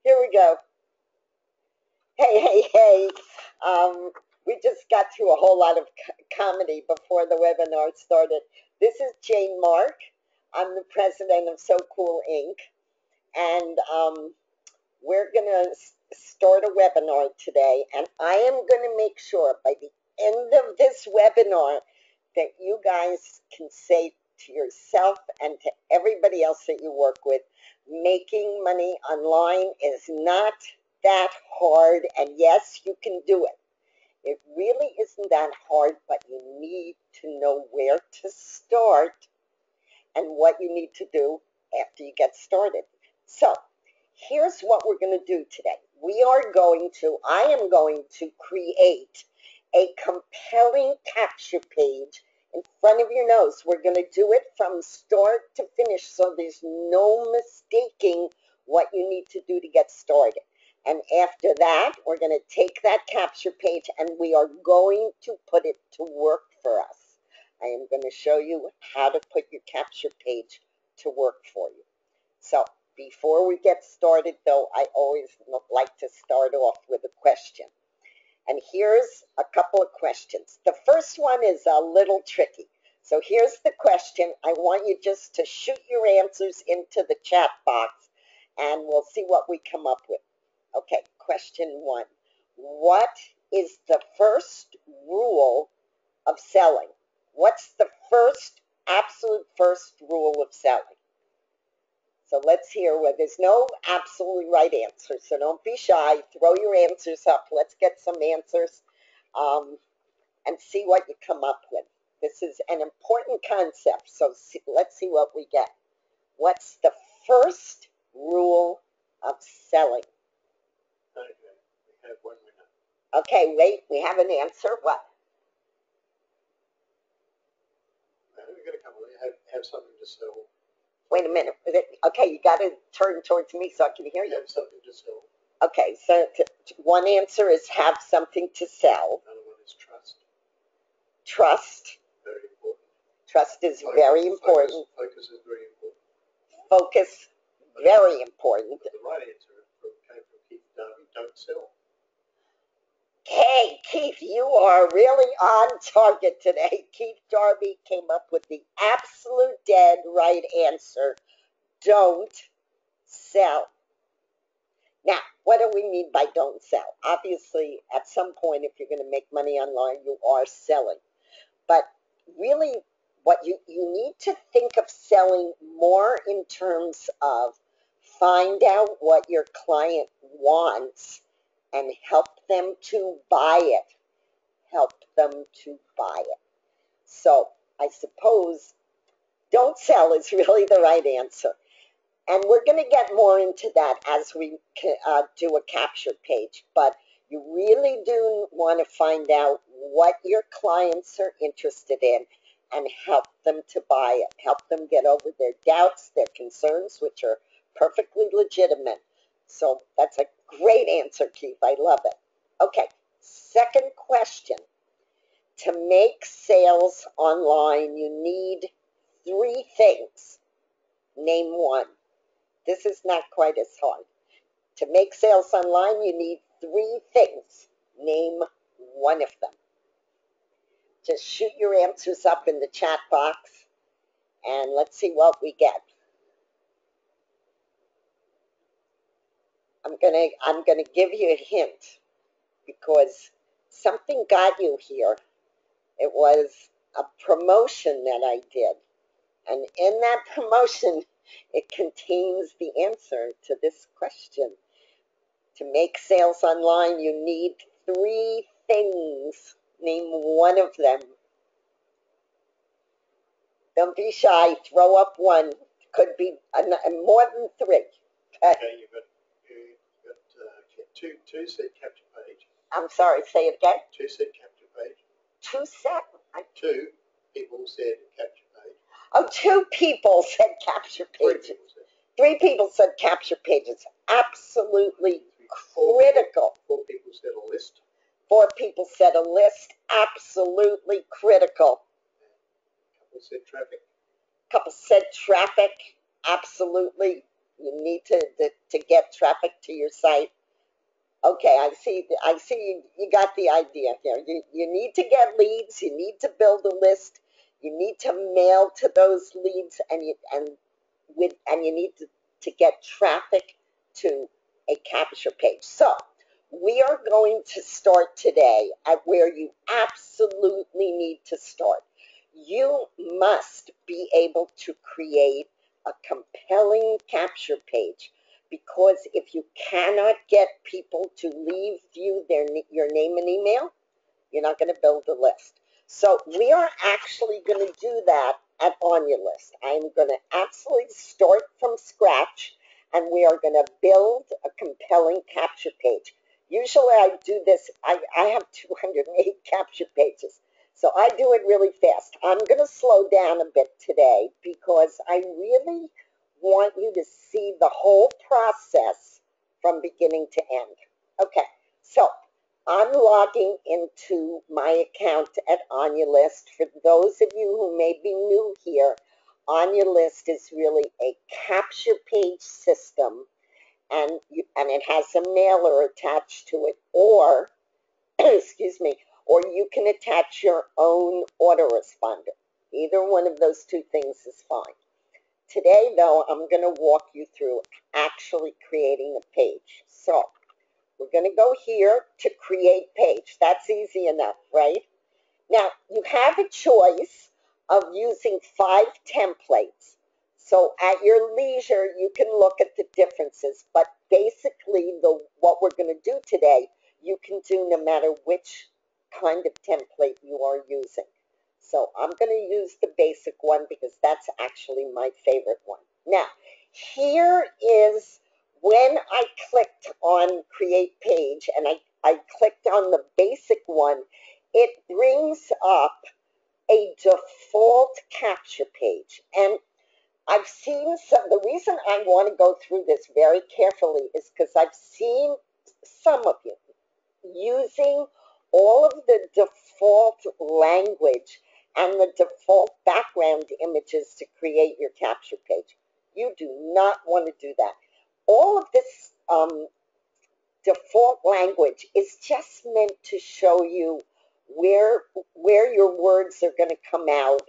Here we go. Hey, hey, hey. We just got through a whole lot of comedy before the webinar started. This is Jane Mark. I'm the president of So Cool Inc. And we're going to start a webinar today. And I am going to make sure by the end of this webinar that you guys can say to yourself and to everybody else that you work with, making money online is not that hard, and yes, you can do it. It really isn't that hard, but you need to know where to start and what you need to do after you get started. So here's what we're going to do today. I am going to create a compelling capture page in front of your nose. We're going to do it from start to finish, so there's no mistaking what you need to do to get started. And after that, we're going to take that capture page and we are going to put it to work for us. I am going to show you how to put your capture page to work for you. So before we get started, though, I always like to start off with a question. And here's a couple of questions. The first one is a little tricky. So here's the question. I want you just to shoot your answers into the chat box, and we'll see what we come up with. Okay, question one. What is the first rule of selling? What's the absolute first rule of selling? So let's hear where there's no absolutely right answer. So don't be shy. Throw your answers up. Let's get some answers and see what you come up with. This is an important concept. So let's see what we get. What's the first rule of selling? Okay, we have 1 minute. Okay, wait. We have an answer. What? We've got a couple. Have something to sell. Wait a minute. Okay, you got to turn towards me so I can hear you. Have something to sell. Okay, so one answer is have something to sell. Another one is trust. Trust. Very important. Trust is very important. Focus is very important. Focus, very important. But the right answer came from Keith Darby, don't sell. Hey, Keith, you are really on target today. Keith Darby came up with the absolute dead right answer. Don't sell. Now, what do we mean by don't sell? Obviously, at some point, if you're going to make money online, you are selling. But really, what you need to think of selling more in terms of find out what your client wants and help them to buy it. Help them to buy it. So I suppose don't sell is really the right answer. And we're going to get more into that as we do a capture page. But you really do want to find out what your clients are interested in and help them to buy it. Help them get over their doubts, their concerns, which are perfectly legitimate. So that's a great answer, Keith. I love it. Okay, second question. To make sales online, you need 3 things. Name one. This is not quite as hard. To make sales online, you need 3 things. Name one of them. Just shoot your answers up in the chat box, and let's see what we get. I'm gonna give you a hint because something got you here. It was a promotion that I did, and in that promotion, it contains the answer to this question. To make sales online, you need 3 things. Name one of them. Don't be shy. Throw up one. Could be more than 3. Okay, you've got two said capture page. I'm sorry, say it again. 2 said capture page. 2 said? 2 people said capture page. Oh, 2 people said capture pages. 3 people said capture pages. Absolutely critical. 4 people said a list. 4 people said a list. Absolutely critical. A couple said traffic. A couple said traffic. Absolutely You need to get traffic to your site. Okay, I see you got the idea here. You need to get leads, you need to build a list, you need to mail to those leads, and you need to get traffic to a capture page. So we are going to start today at where you absolutely need to start. You must be able to create a compelling capture page, because if you cannot get people to leave you your name and email, you're not going to build a list. So we are actually going to do that at OnYourList. I'm going to absolutely start from scratch, and we are going to build a compelling capture page. Usually I do this, I have 208 capture pages, so I do it really fast. I'm going to slow down a bit today because I really want you to see the whole process from beginning to end. Okay, so I'm logging into my account at OnYourList. For those of you who may be new here, OnYourList is really a capture page system, and it has a mailer attached to it, or excuse me, or you can attach your own autoresponder. Either one of those two things is fine. Today, though, I'm going to walk you through actually creating a page. So we're going to go here to create page. That's easy enough, right? Now, you have a choice of using 5 templates. So at your leisure, you can look at the differences, but basically what we're going to do today, you can do no matter which kind of template you are using. So I'm going to use the basic one because that's actually my favorite one. Now, here is when I clicked on create page and I clicked on the basic one, it brings up a default capture page. And I've seen the reason I want to go through this very carefully is because I've seen some of you using all of the default language and the default background images to create your capture page. You do not want to do that. All of this default language is just meant to show you where your words are going to come out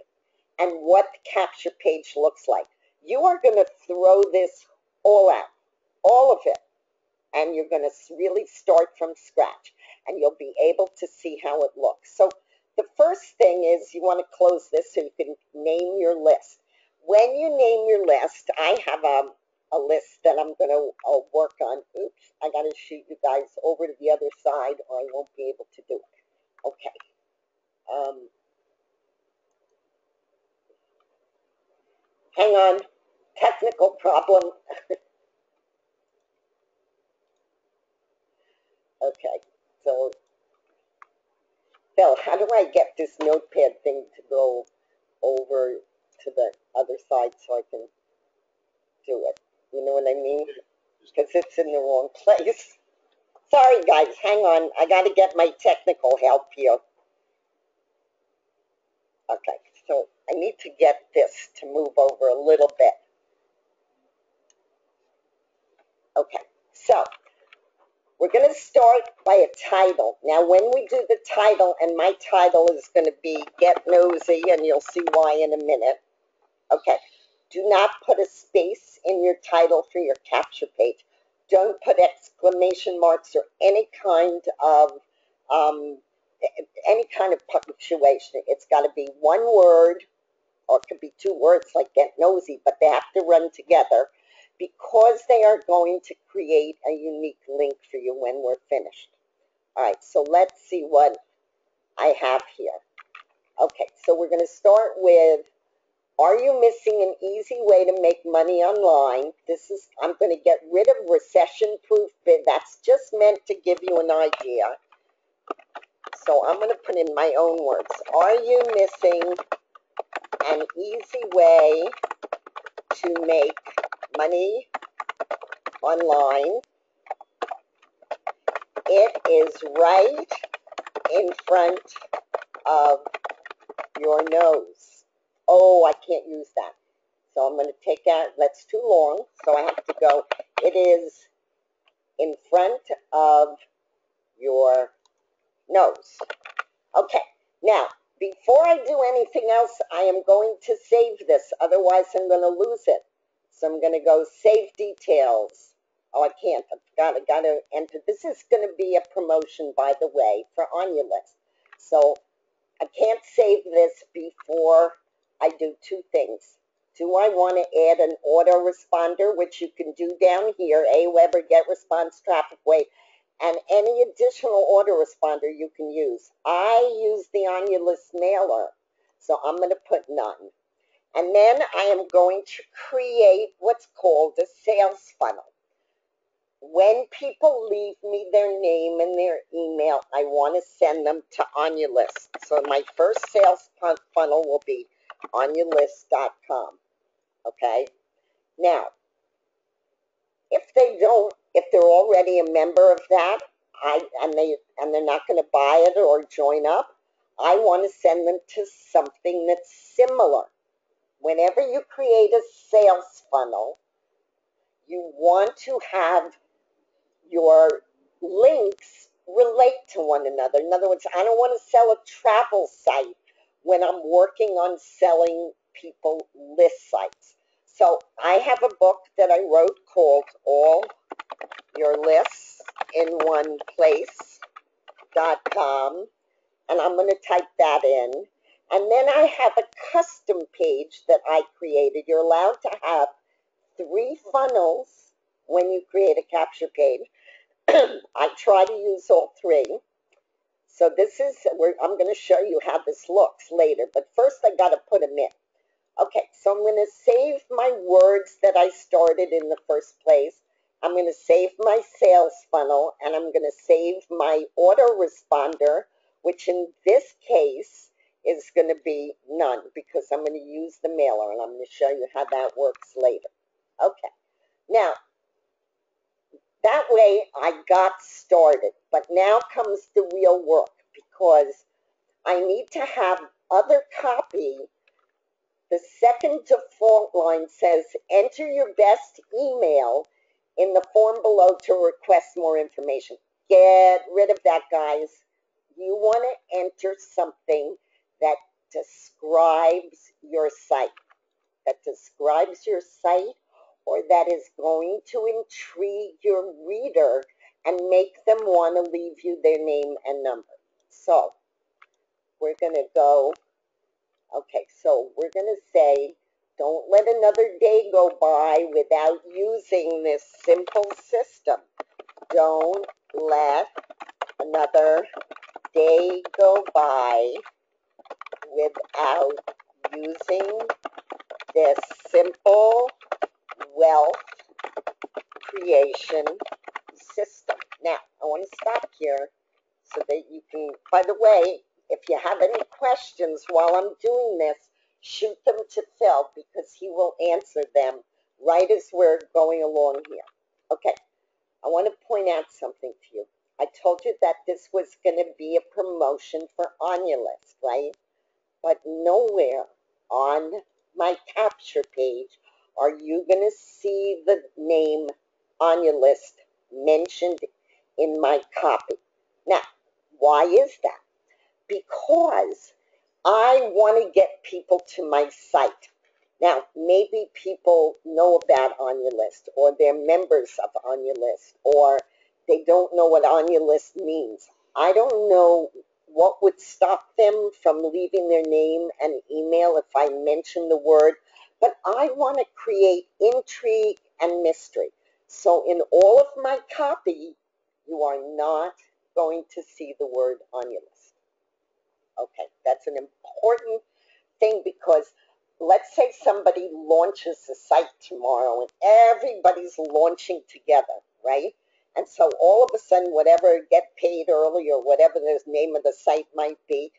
and what the capture page looks like. You are going to throw this all out, all of it, and you're going to really start from scratch, and you'll be able to see how it looks. So the first thing is you want to close this so you can name your list. When you name your list, I have a list that I'm going to work on. Oops, I got to shoot you guys over to the other side or I won't be able to do it. Okay. Hang on, technical problem. Okay, so Bill, how do I get this notepad thing to go over to the other side so I can do it? You know what I mean? Because it's in the wrong place. Sorry guys, hang on. I got to get my technical help here. Okay, so I need to get this to move over a little bit. Okay, so we're going to start by a title. Now, when we do the title, and my title is going to be Get Nosy, and you'll see why in a minute. Okay, do not put a space in your title for your capture page. Don't put exclamation marks or any kind of punctuation. It's got to be one word, or it could be 2 words like Get Nosy, but they have to run together, because they are going to create a unique link for you when we're finished. All right, so let's see what I have here. Okay, so we're going to start with, are you missing an easy way to make money online? I'm going to get rid of recession-proof bid. That's just meant to give you an idea. So I'm going to put in my own words. Are you missing an easy way to make money online? It is right in front of your nose. Oh, I can't use that. So I'm going to take out, that's too long, so I have to go. It is in front of your nose. Okay, now, before I do anything else, I am going to save this, otherwise I'm going to lose it. So I'm going to go save details. Oh, I can't, I gotta enter. This is going to be a promotion, by the way, for On Your List. So I can't save this before I do two things. Do I want to add an autoresponder, which you can do down here, Aweber, GetResponse, TrafficWave, and any additional autoresponder you can use. I use the On Your List mailer, so I'm going to put none. And then I am going to create what's called a sales funnel. When people leave me their name and their email, I want to send them to On Your List. So my first sales funnel will be onyourlist.com. Okay? Now, if they're already a member of that, and they're not going to buy it or join up, I want to send them to something that's similar. Whenever you create a sales funnel, you want to have your links relate to one another. In other words, I don't want to sell a travel site when I'm working on selling people list sites. So I have a book that I wrote called All Your Lists in One Place.com, and I'm going to type that in. And then I have a custom page that I created. You're allowed to have 3 funnels when you create a capture page. I try to use all 3. So this is where I'm going to show you how this looks later. But first I got to put them in. Okay, so I'm going to save my words that I started in the first place. I'm going to save my sales funnel, and I'm going to save my autoresponder, which in this case is going to be none because I'm going to use the mailer, and I'm going to show you how that works later. Okay, now that way I got started, but now comes the real work because I need to have other copy. The second default line says, enter your best email in the form below to request more information. Get rid of that, guys. You want to enter something that describes your site, or that is going to intrigue your reader and make them want to leave you their name and number. So we're going to go, okay, so we're going to say, don't let another day go by without using this simple system. Don't let another day go by without using this simple wealth creation system. Now, I want to stop here so that you can, by the way, if you have any questions while I'm doing this, shoot them to Phil because he will answer them right as we're going along here. Okay, I want to point out something to you. I told you that this was going to be a promotion for On Your List, right? But nowhere on my capture page are you going to see the name On Your List mentioned in my copy. Now, why is that? Because I want to get people to my site. Now, maybe people know about On Your List, or they're members of On Your List, or they don't know what On Your List means. I don't know what would stop them from leaving their name and email if I mention the word, but I want to create intrigue and mystery. So in all of my copy, you are not going to see the word On Your List. Okay, that's an important thing because let's say somebody launches a site tomorrow and everybody's launching together, right? And so all of a sudden, whatever Get Paid Early or whatever the name of the site might be,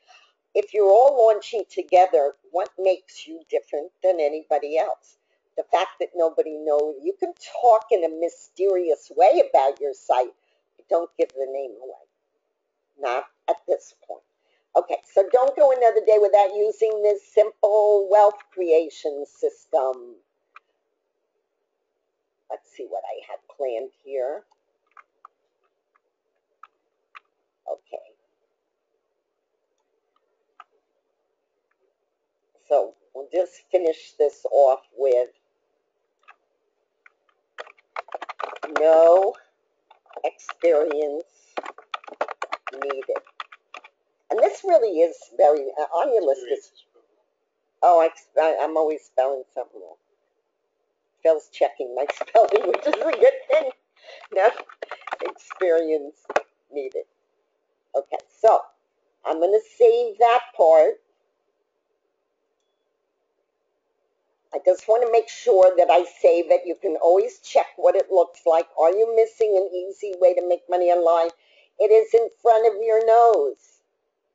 if you're all launching together, what makes you different than anybody else? The fact that nobody knows. You can talk in a mysterious way about your site, but don't give the name away. Not at this point. Okay, so don't go another day without using this simple wealth creation system. let's see what I had planned here. Okay. So we'll just finish this off with no experience needed. And this really is very, on your list is, oh, I'm always spelling something wrong. Phil's checking my spelling, which is a good thing. No experience needed. Okay, so I'm going to save that part. I just want to make sure that I save it. You can always check what it looks like. Are you missing an easy way to make money online? It is in front of your nose.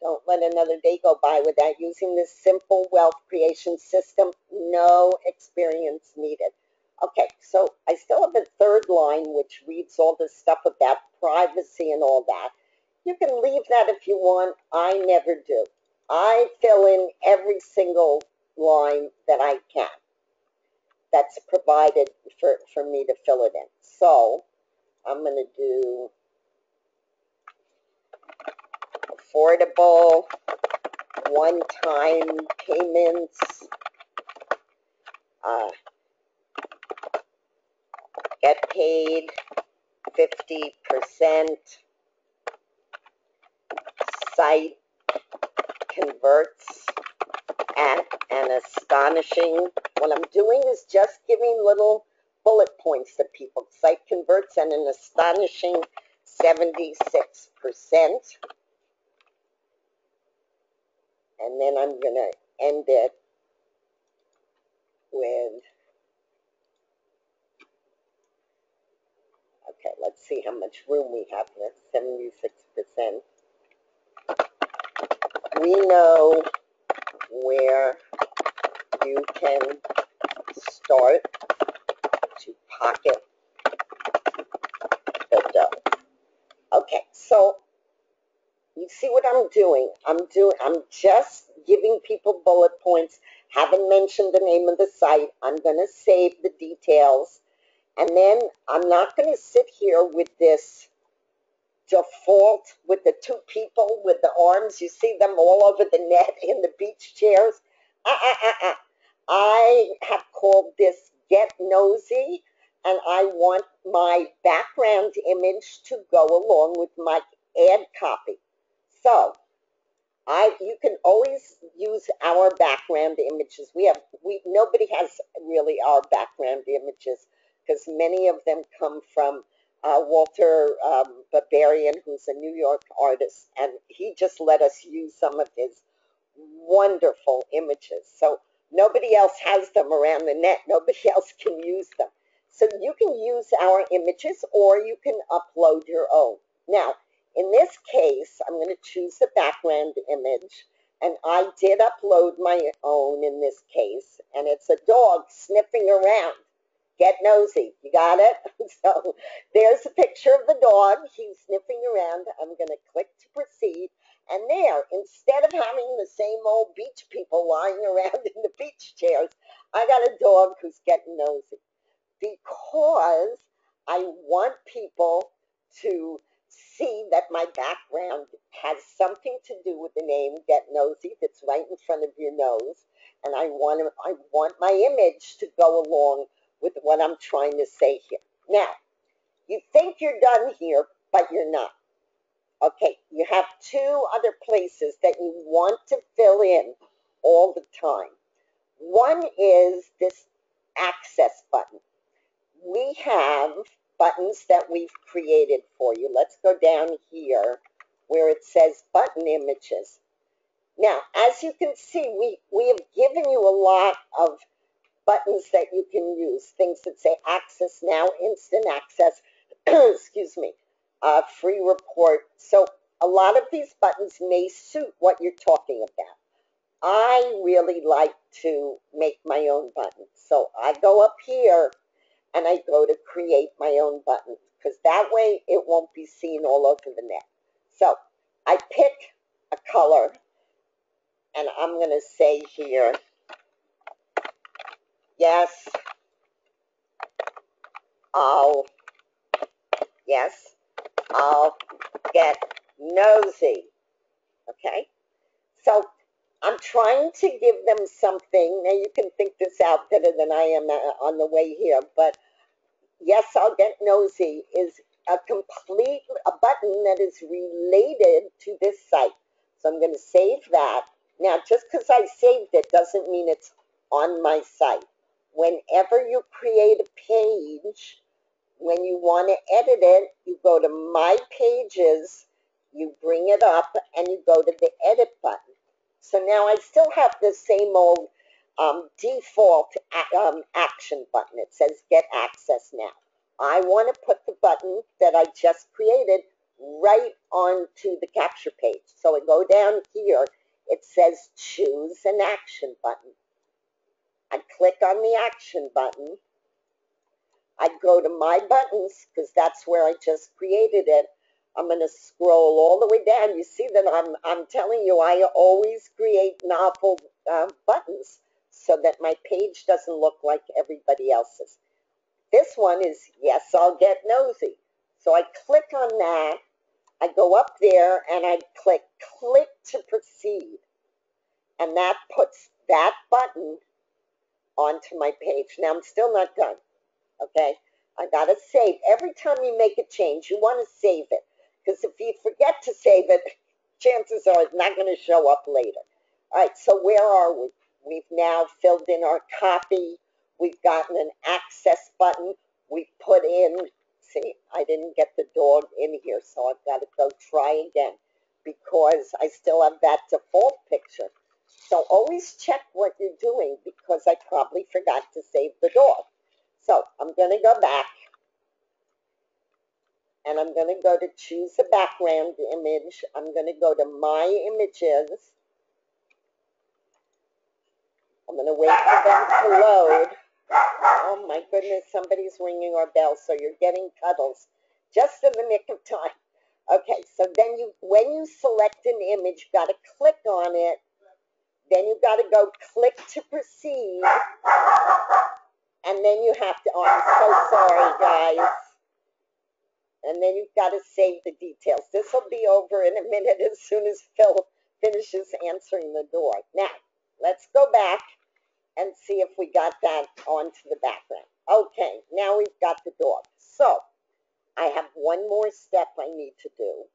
Don't let another day go by without using this simple wealth creation system. No experience needed. Okay, so I still have a third line which reads all this stuff about privacy and all that. You can leave that if you want. I never do. I fill in every single line that I can. That's provided for me to fill it in. So I'm going to do affordable one-time payments, get paid 50%, site converts at an astonishing, what I'm doing is just giving little bullet points to people. Site converts at an astonishing 76%. And then I'm going to end it with, okay, let's see how much room we have here, 76%. We know where you can start to pocket the dough. Okay, so you see what I'm doing? I'm just giving people bullet points. Haven't mentioned the name of the site. I'm going to save the details. And then I'm not going to sit here with this default with the two people with the arms. You see them all over the net in the beach chairs. I have called this Get Nosy, and I want my background image to go along with my ad copy. So you can always use our background images. Nobody has really our background images because many of them come from Walter Barbarian, who's a New York artist, and he just let us use some of his wonderful images. So nobody else has them around the net. Nobody else can use them. So you can use our images or you can upload your own. Now, in this case, I'm going to choose the background image, and I did upload my own in this case, and it's a dog sniffing around. Get nosy. You got it? So there's a picture of the dog. He's sniffing around. I'm going to click to proceed. And there, instead of having the same old beach people lying around in the beach chairs, I got a dog who's getting nosy. Because I want people to see that my background has something to do with the name Get Nosy that's right in front of your nose. And I want my image to go along with what I'm trying to say here. Now, you think you're done here, but you're not. Okay, you have two other places that you want to fill in all the time. One is this access button. We have buttons that we've created for you. Let's go down here where it says button images. Now, as you can see, we have given you a lot of buttons that you can use, things that say access now, instant access, excuse me, free report. So a lot of these buttons may suit what you're talking about. I really like to make my own buttons. So I go up here and I go to create my own button because that way it won't be seen all over the net. So I pick a color and I'm going to say here, yes, I'll get nosy. Okay? So I'm trying to give them something. Now you can think this out better than I am on the way here, but yes, I'll get nosy is a button that is related to this site. So I'm going to save that. Now, just because I saved it doesn't mean it's on my site. Whenever you create a page, when you want to edit it, you go to My Pages, you bring it up, and you go to the Edit button. So now I still have the same old default action button. It says Get Access Now. I want to put the button that I just created right onto the capture page. So I go down here, it says Choose an Action button. I click on the action button. I go to My Buttons because that's where I just created it. I'm going to scroll all the way down. You see that I'm telling you I always create novel buttons so that my page doesn't look like everybody else's. This one is Yes, I'll Get Nosy. So I click on that. I go up there and I click to proceed. And that puts that button onto my page. Now I'm still not done. Okay? I got to save. Every time you make a change, you want to save it. Because if you forget to save it, chances are it's not going to show up later. All right, so where are we? We've now filled in our copy. We've gotten an access button. We put in, see, I didn't get the dog in here, so I've got to go try again because I still have that default picture. So always check what you're doing because I probably forgot to save the dog. So I'm going to go back and I'm going to go to choose a background image. I'm going to go to My Images. I'm going to wait for them to load. Oh my goodness, somebody's ringing our bell, so you're getting cuddles just in the nick of time. Okay, so then when you select an image, you got to click on it. Then you got to go click to proceed. And then you have to, oh, I'm so sorry, guys. And then you've got to save the details. This will be over in a minute as soon as Phil finishes answering the door. Now, let's go back and see if we got that onto the background. Okay, now we've got the dog. So, I have one more step I need to do.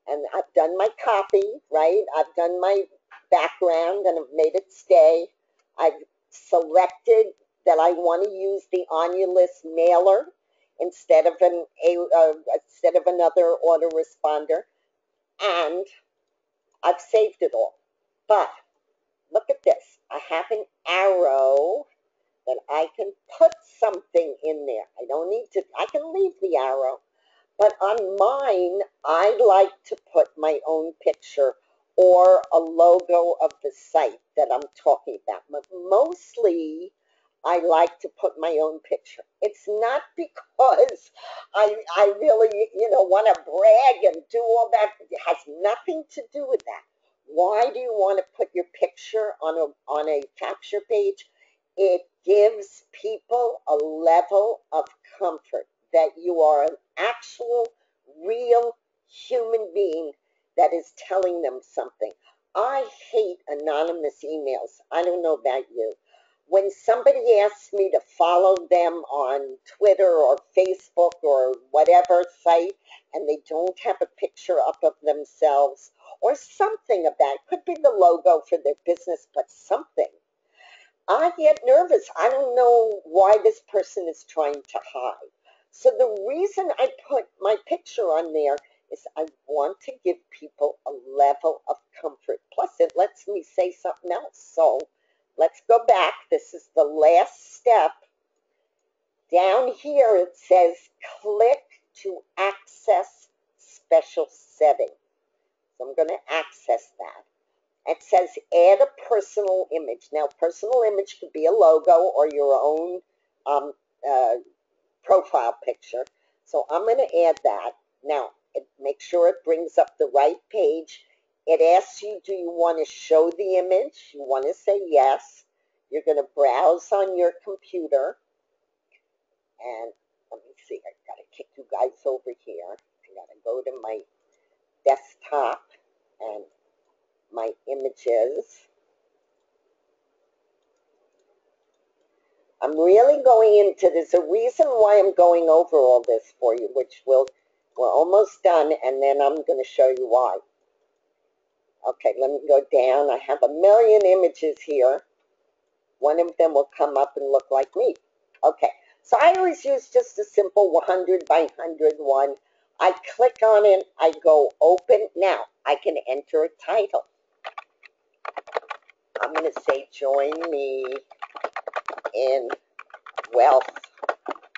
And I've done my copy, right? I've done my background and I've made it stay. I've selected that I want to use the OnYourList mailer instead of another autoresponder, and I've saved it all. But look at this. I have an arrow that I can put something in there. I can leave the arrow, but on mine, I like to put my own picture or a logo of the site that I'm talking about. But mostly, I like to put my own picture. It's not because I really, want to brag and do all that. It has nothing to do with that. Why do you want to put your picture on a capture page? It gives people a level of comfort that you are an actual, real human being that is telling them something. I hate anonymous emails. I don't know about you. When somebody asks me to follow them on Twitter or Facebook or whatever site, and they don't have a picture up of themselves or something of that, could be the logo for their business, but something, I get nervous. I don't know why this person is trying to hide. So the reason I put my picture on there is I want to give people a level of comfort. Plus, it lets me say something else. So let's go back. This is the last step. Down here it says click to access special settings. So I'm going to access that. It says add a personal image. Now, personal image could be a logo or your own profile picture. So I'm going to add that. Now, make sure it brings up the right page. It asks you, do you want to show the image? You want to say yes. You're going to browse on your computer. And let me see, I gotta kick you guys over here. I gotta go to my desktop and my images. I'm really going into, there's a reason why I'm going over all this for you, which we're almost done, and then I'm going to show you why. Okay, let me go down. I have a million images here. One of them will come up and look like me. Okay, so I always use just a simple 100 by 100 one. I click on it, I go open. Now, I can enter a title. I'm going to say, join me in wealth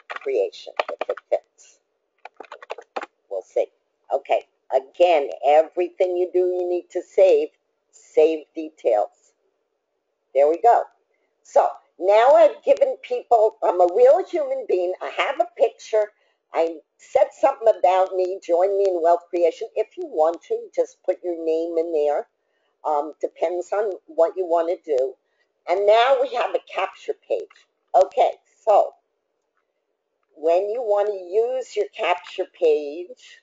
creation, if it fits. We'll see. Okay, again, everything you do, you need to save details. There we go. So now I've given people, I'm a real human being. I have a picture. I said something about me, join me in wealth creation. If you want to, just put your name in there. Depends on what you want to do. And now we have a capture page. Okay, so when you want to use your capture page,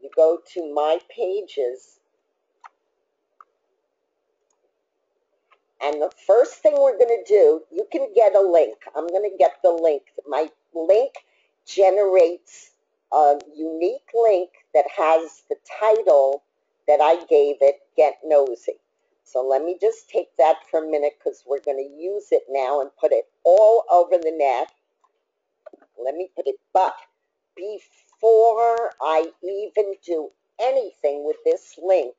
you go to my pages, and the first thing we're going to do, you can get a link. I'm going to get the link. My link generates a unique link that has the title that I gave it, Get Nosy. So let me just take that for a minute because we're going to use it now and put it all over the net. Let me put it, but before I even do anything with this link,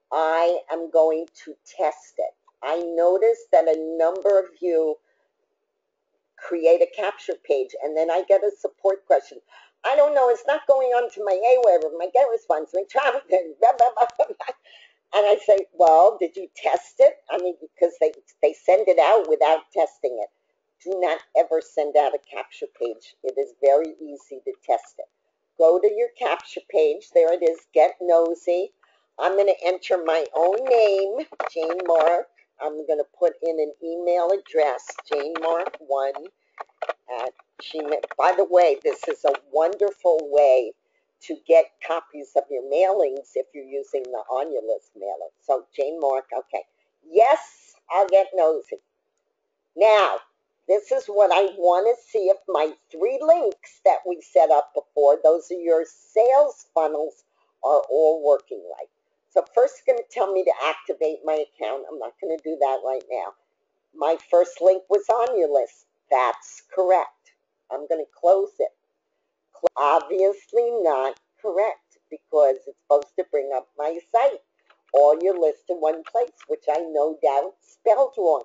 I am going to test it. I noticed that a number of you create a capture page and then I get a support question. I don't know, it's not going on to my Aweber, my GetResponse, my travel, blah, blah, blah, blah. And I say, well, did you test it? I mean, because they send it out without testing it. Do not ever send out a capture page. It is very easy to test it. Go to your capture page. There it is, Get Nosy. I'm going to enter my own name, Jane Mark. I'm going to put in an email address, janemark1 at Gmail. By the way, this is a wonderful way to get copies of your mailings if you're using the On Your List mailer. So Jane Mark, okay. Yes, I'll get nosy. Now, this is what I want to see if my 3 links that we set up before, those are your sales funnels, are all working right. So first it's going to tell me to activate my account. I'm not going to do that right now. My first link was On Your List. That's correct. I'm going to close it. Obviously not correct because it's supposed to bring up my site. All your list in one place, which I no doubt spelled wrong.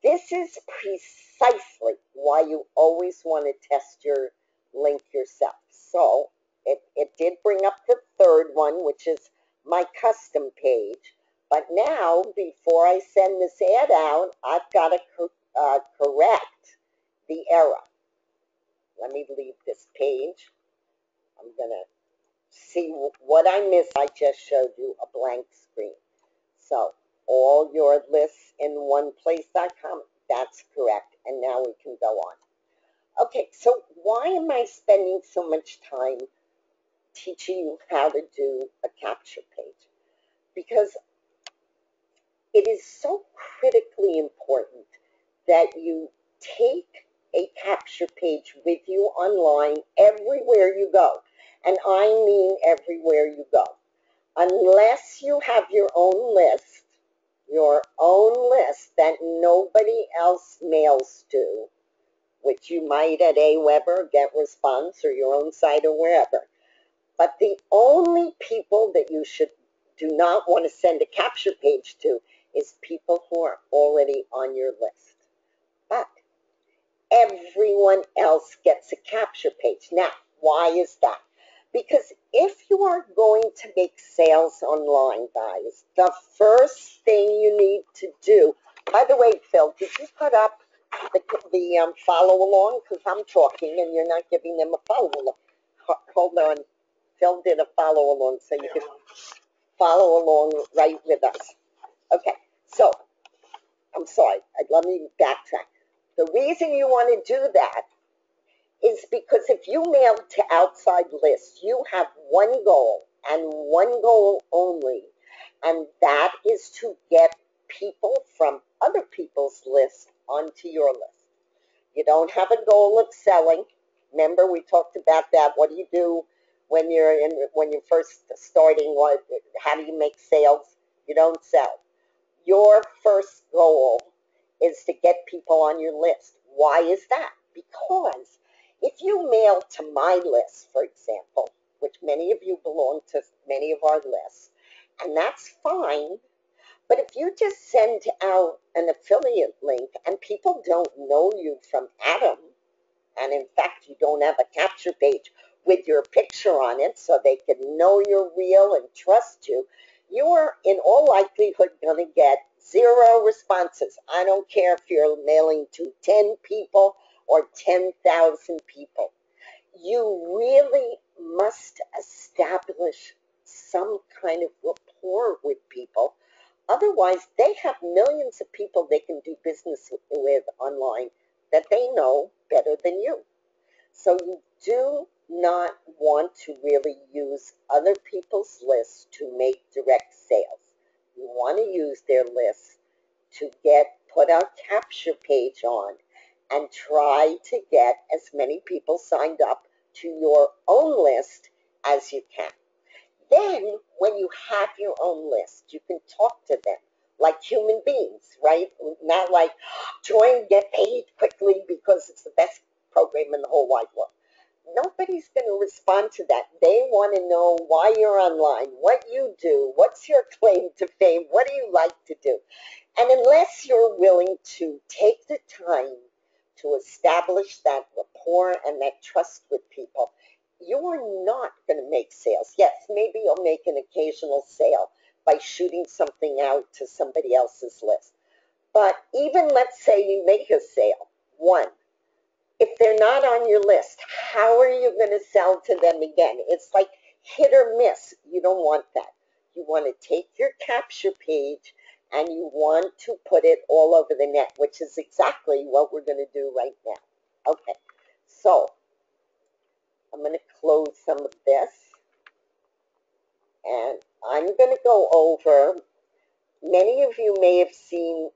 This is precisely why you always want to test your link yourself. So it did bring up the 3rd one, which is my custom page. But now, before I send this ad out, I've got to correct the error. Let me leave this page. I'm going to see what I missed. I just showed you a blank screen. So all your lists in one place.com, that's correct. And now we can go on. Okay, so why am I spending so much time teaching you how to do a capture page? Because it is so critically important that you take a capture page with you online everywhere you go. And I mean everywhere you go. Unless you have your own list that nobody else mails to, which you might at Aweber, GetResponse, or your own site or wherever. But the only people that you do not want to send a capture page to is people who are already on your list. But everyone else gets a capture page. Now, why is that? Because if you are going to make sales online, guys, the first thing you need to do, by the way, Phil, did you put up the follow along? Because I'm talking and you're not giving them a follow along. Hold on. Phil did a follow along so you can follow along right with us. Okay, so I'm sorry. Let me backtrack. The reason you want to do that is because if you mail to outside lists, you have one goal and one goal only, and that is to get people from other people's lists onto your list. You don't have a goal of selling. Remember, we talked about that. What do you do when you're first starting? How do you make sales? You don't sell. Your first goal is to get people on your list. Why is that? Because if you mail to my list, for example, which many of you belong to many of our lists, and that's fine, but if you just send out an affiliate link and people don't know you from Adam, and in fact you don't have a capture page with your picture on it so they can know you're real and trust you, you are in all likelihood going to get 0 responses. I don't care if you're mailing to 10 people or 10,000 people. You really must establish some kind of rapport with people. Otherwise, they have millions of people they can do business with online that they know better than you. So you do not want to really use other people's lists to make direct sales. You want to use their lists to put our capture page on and try to get as many people signed up to your own list as you can. Then, when you have your own list, you can talk to them like human beings, right? Not like join, get paid quickly because it's the best program in the whole wide world. Nobody's going to respond to that. They want to know why you're online, what you do, what's your claim to fame, what do you like to do. And unless you're willing to take the time to establish that rapport and that trust with people, you are not going to make sales. Yes, maybe you'll make an occasional sale by shooting something out to somebody else's list. But even let's say you make a sale, one, if they're not on your list, how are you going to sell to them again? It's like hit or miss. You don't want that. You want to take your capture page and you want to put it all over the net, which is exactly what we're going to do right now. Okay, so I'm going to close some of this, and I'm going to go over, many of you may have seen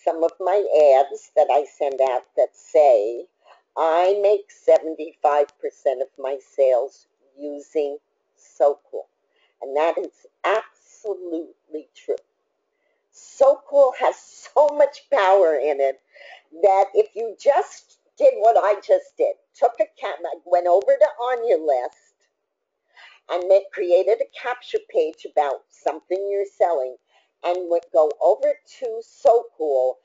some of my ads that I send out that say, I make 75% of my sales using SoCool. And that is absolutely true. SoCool has so much power in it that if you just did what I just did, went over to On Your List and created a capture page about something you're selling and would go over to SoCool,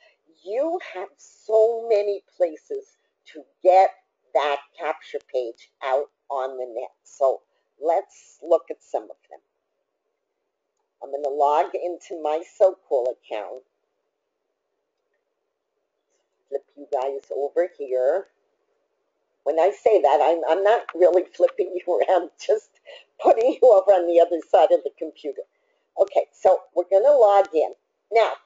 you have so many places to get that capture page out on the net. So let's look at some of them. I'm going to log into my SoCool account. Flip you guys over here. When I say that, I'm not really flipping you around, just putting you over on the other side of the computer. Okay, so we're going to log in. Now,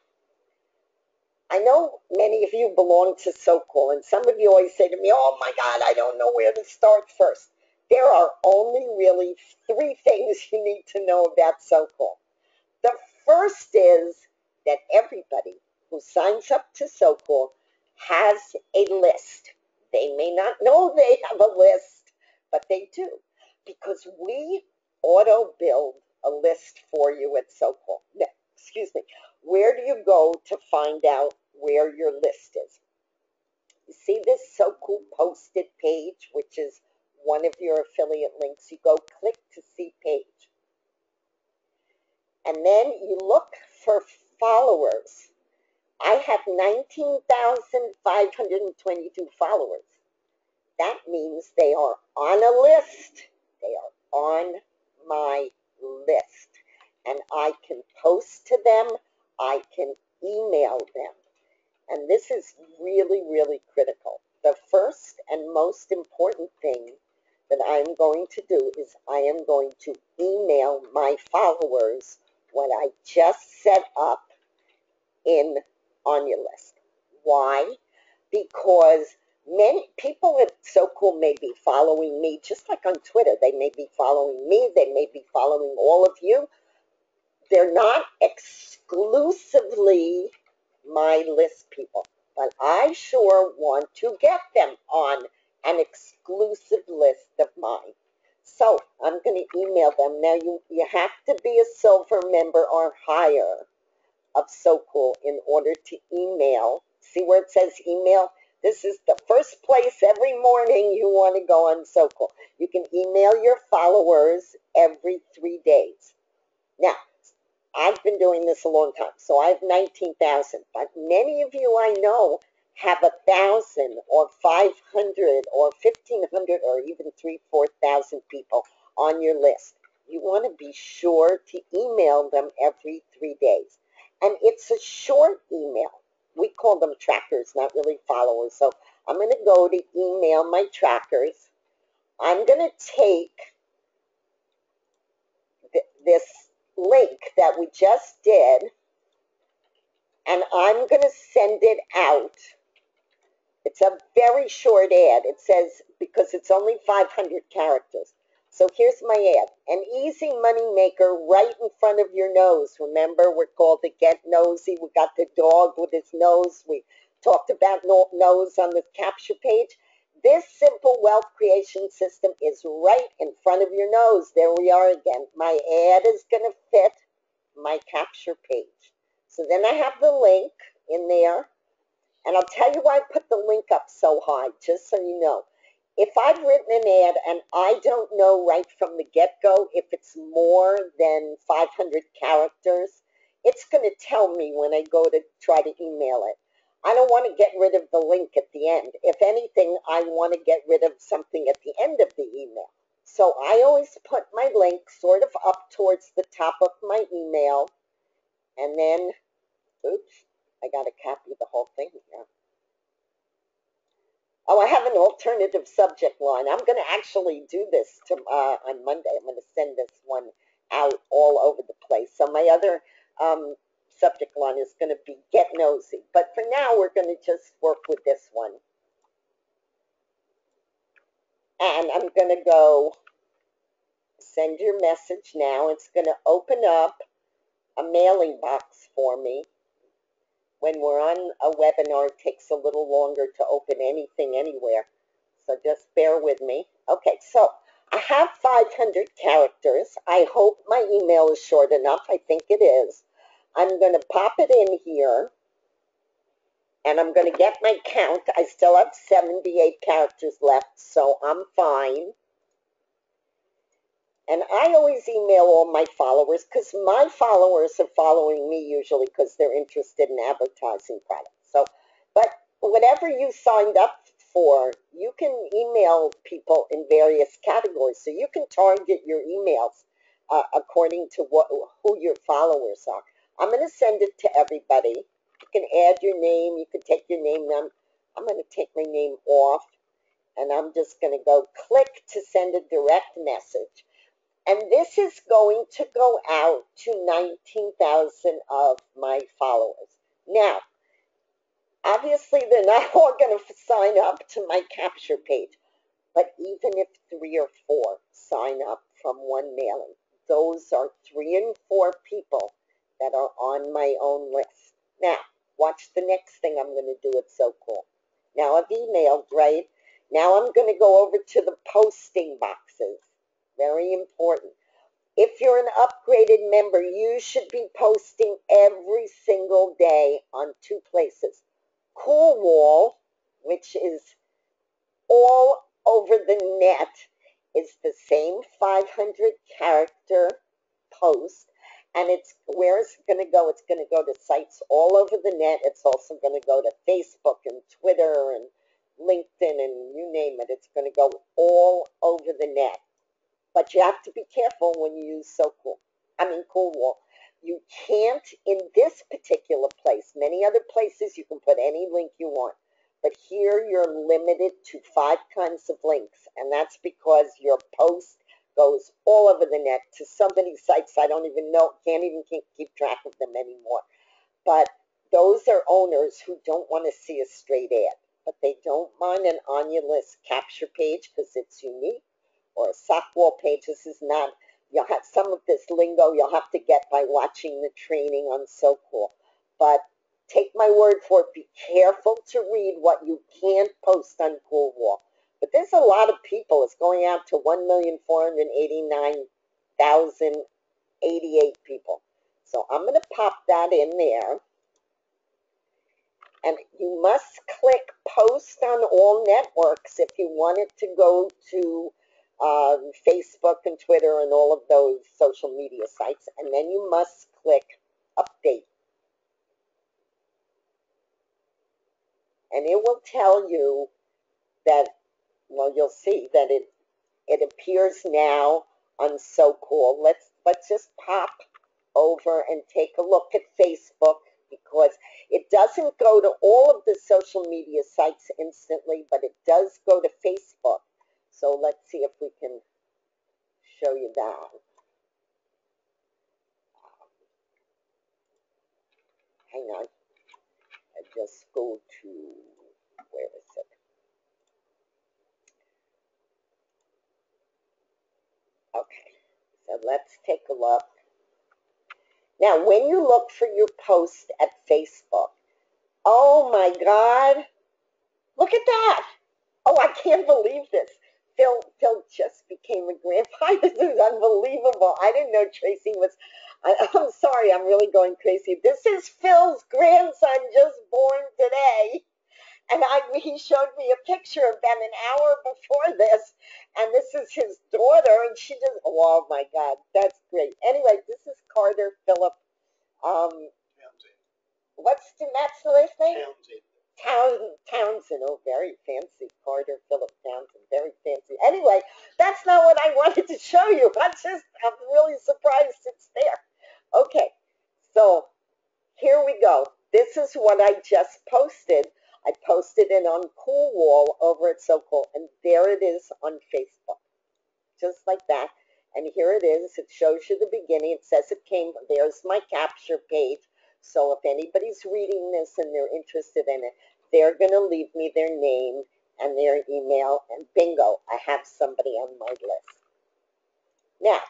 I know many of you belong to SoCool, and some of you always say to me, oh my God, I don't know where to start first. There are only really 3 things you need to know about SoCool. The first is that everybody who signs up to SoCool has a list. They may not know they have a list, but they do, because we auto-build a list for you at SoCool. Now, excuse me, where do you go to find out where your list is? You see this SoCool posted page, which is one of your affiliate links. You go click to see page. And then you look for followers. I have 19,522 followers. That means they are on a list. They are on my list. And I can post to them. I can email them. And this is really, really critical. The first and most important thing that I'm going to do is I am going to email my followers what I just set up in On Your List. Why? because many people at So Cool may be following me, just like on Twitter. They may be following me. They may be following all of you. They're not exclusively my list people, but I sure want to get them on an exclusive list of mine. So I'm going to email them. Now you have to be a silver member or higher of So Cool in order to email. See where it says email? This is the first place every morning you want to go on So Cool. You can email your followers every 3 days. Now, I've been doing this a long time, so I have 19,000, but many of you I know have 1,000 or 500 or 1,500 or even 4,000 people on your list. You want to be sure to email them every 3 days. And it's a short email. We call them trackers, not really followers. So I'm going to go to email my trackers. I'm going to take this link that we just did, and I'm going to send it out. It's a very short ad. It says, because it's only 500 characters. So here's my ad. An easy money maker right in front of your nose. Remember, we're called to Get Nosy. We got the dog with his nose. We talked about nose on the capture page. This simple wealth creation system is right in front of your nose. There we are again. My ad is going to fit my capture page. So then I have the link in there. And I'll tell you why I put the link up so high, just so you know. If I've written an ad and I don't know right from the get-go if it's more than 500 characters, it's going to tell me when I go to try to email it. I don't want to get rid of the link at the end. If anything, I want to get rid of something at the end of the email. So I always put my link sort of up towards the top of my email, and then, oops, I got to copy the whole thing here. Oh, I have an alternative subject line. I'm going to actually do this on Monday. I'm going to send this one out all over the place. So my other subject line is going to be Get Nosy. But for now, we're going to just work with this one. And I'm going to go send your message now. It's going to open up a mailing box for me. When we're on a webinar, it takes a little longer to open anything anywhere. So just bear with me. Okay, so I have 500 characters. I hope my email is short enough. I think it is. I'm going to pop it in here, and I'm going to get my count. I still have 78 characters left, so I'm fine. And I always email all my followers because my followers are following me usually because they're interested in advertising products. So, but whatever you signed up for, you can email people in various categories. So you can target your emails according to who your followers are. I'm going to send it to everybody. You can add your name. You can take your name. I'm going to take my name off, and I'm just going to go click to send a direct message. And this is going to go out to 19,000 of my followers. Now, obviously, they're not all going to sign up to my capture page. But even if 3 or 4 sign up from one mailing, those are 3 and 4 people that are on my own list. Now, watch the next thing I'm going to do. It's so cool. Now, I've emailed, right? Now I'm going to go over to the posting boxes. Very important. If you're an upgraded member, you should be posting every single day on 2 places. Cool Wall, which is all over the net, is the same 500 character post. And where is it going to go? It's going to go to sites all over the net. It's also going to go to Facebook and Twitter and LinkedIn and you name it. It's going to go all over the net. But you have to be careful when you use Cool Wall. You can't, in this particular place, many other places you can put any link you want. But here you're limited to 5 kinds of links. And that's because your post goes all over the net to so many sites I don't even know, can't even keep track of them anymore. But those are owners who don't want to see a straight ad. but they don't mind an on your list capture page because it's unique, or a sock wall page. This is not, you'll have some of this lingo you'll have to get by watching the training on So Cool. But take my word for it, be careful to read what you can't post on Cool Wall. But there's a lot of people. It's going out to 1,489,088 people. So I'm going to pop that in there. And you must click post on all networks if you want it to go to Facebook and Twitter and all of those social media sites. And then you must click update. And it will tell you that, well, you'll see that it appears now on So Cool. Let's just pop over and take a look at Facebook, because it doesn't go to all of the social media sites instantly, but it does go to Facebook. So let's see if we can show you that. Hang on. I just go to, where is it? Okay, so let's take a look. Now, when you look for your post at Facebook, oh my God, look at that. Oh, I can't believe this. Phil just became a grandpa. This is unbelievable. I didn't know Tracy was, I'm sorry, I'm really going crazy. This is Phil's grandson, just born today. And he showed me a picture about an hour before this, and this is his daughter, and she just, oh my God, that's great. Anyway, this is Carter Phillip. What's Matt's last name? Townsend. Oh, very fancy. Carter Phillip Townsend, very fancy. Anyway, that's not what I wanted to show you. I'm really surprised it's there. Okay, so here we go. This is what I just posted. I posted it on Cool Wall over at So Cool, and there it is on Facebook, just like that. And here it is. It shows you the beginning. It says it came. There's my capture page. So if anybody's reading this and they're interested in it, they're going to leave me their name and their email, and bingo, I have somebody on my list. Now,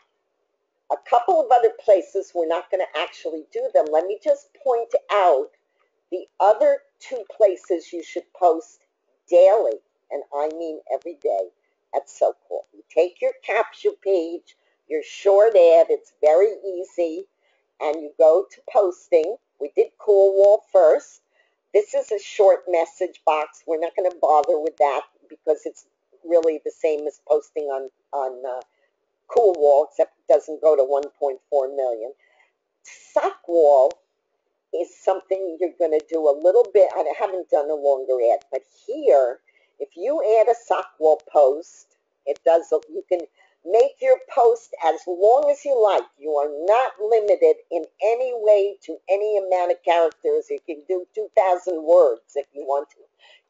a couple of other places we're not going to actually do them. Let me just point out the other two places you should post daily, and I mean every day, at So Cool. You take your capture page, your short ad, it's very easy, and you go to posting. We did Cool Wall first. This is a short message box. We're not going to bother with that because it's really the same as posting on Cool Wall, except it doesn't go to 1.4 million. Sock Wall is something you're going to do a little bit. I haven't done a longer ad, but here, if you add a Sock Wall post, you can make your post as long as you like. You are not limited in any way to any amount of characters. You can do 2,000 words if you want to.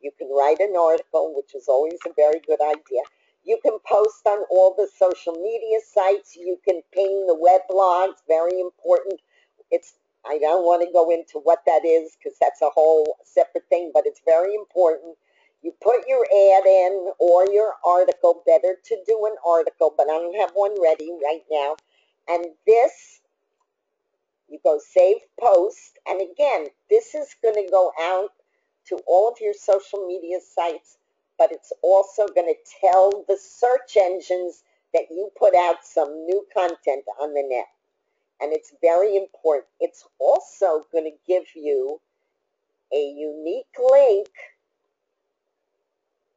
You can write an article, which is always a very good idea. You can post on all the social media sites. You can ping the web blogs, very important. I don't want to go into what that is because that's a whole separate thing, but it's very important. You put your ad in or your article, better to do an article, but I don't have one ready right now. And this, you go save post. And again, this is going to go out to all of your social media sites, but it's also going to tell the search engines that you put out some new content on the net. And it's very important. It's also going to give you a unique link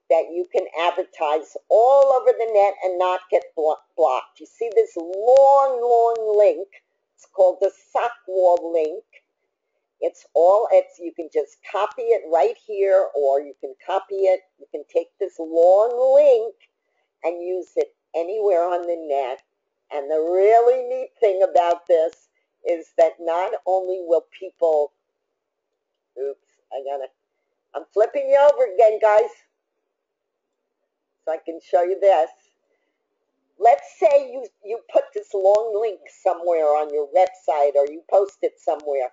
that you can advertise all over the net and not get blocked. You see this long link. It's called the Sock Wall link. You can just copy it right here, or you can copy it. You can take this long link and use it anywhere on the net. And the really neat thing about this is that not only will people, I'm flipping you over again, guys, so I can show you this. Let's say you put this long link somewhere on your website or you post it somewhere.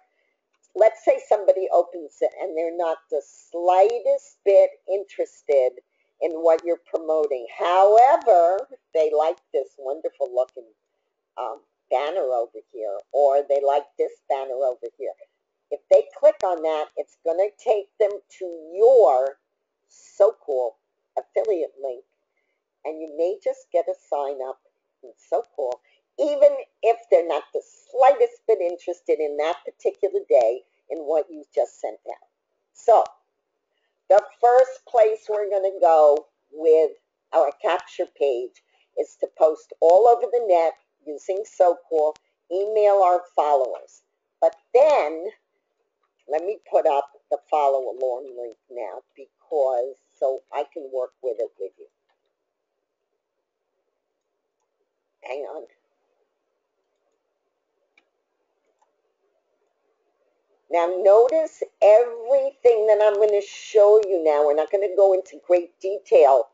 let's say somebody opens it and they're not the slightest bit interested in what you're promoting. However, they like this wonderful looking banner over here, or they like this banner over here. If they click on that, it's going to take them to your SoCool affiliate link, and you may just get a sign up in SoCool, even if they're not the slightest bit interested in that particular day in what you just sent out. So the first place we're going to go with our capture page is to post all over the net using SoCool, email our followers. But then, let me put up the follow along link now, because so I can work with it with you. Hang on. Now notice everything that I'm going to show you now. We're not going to go into great detail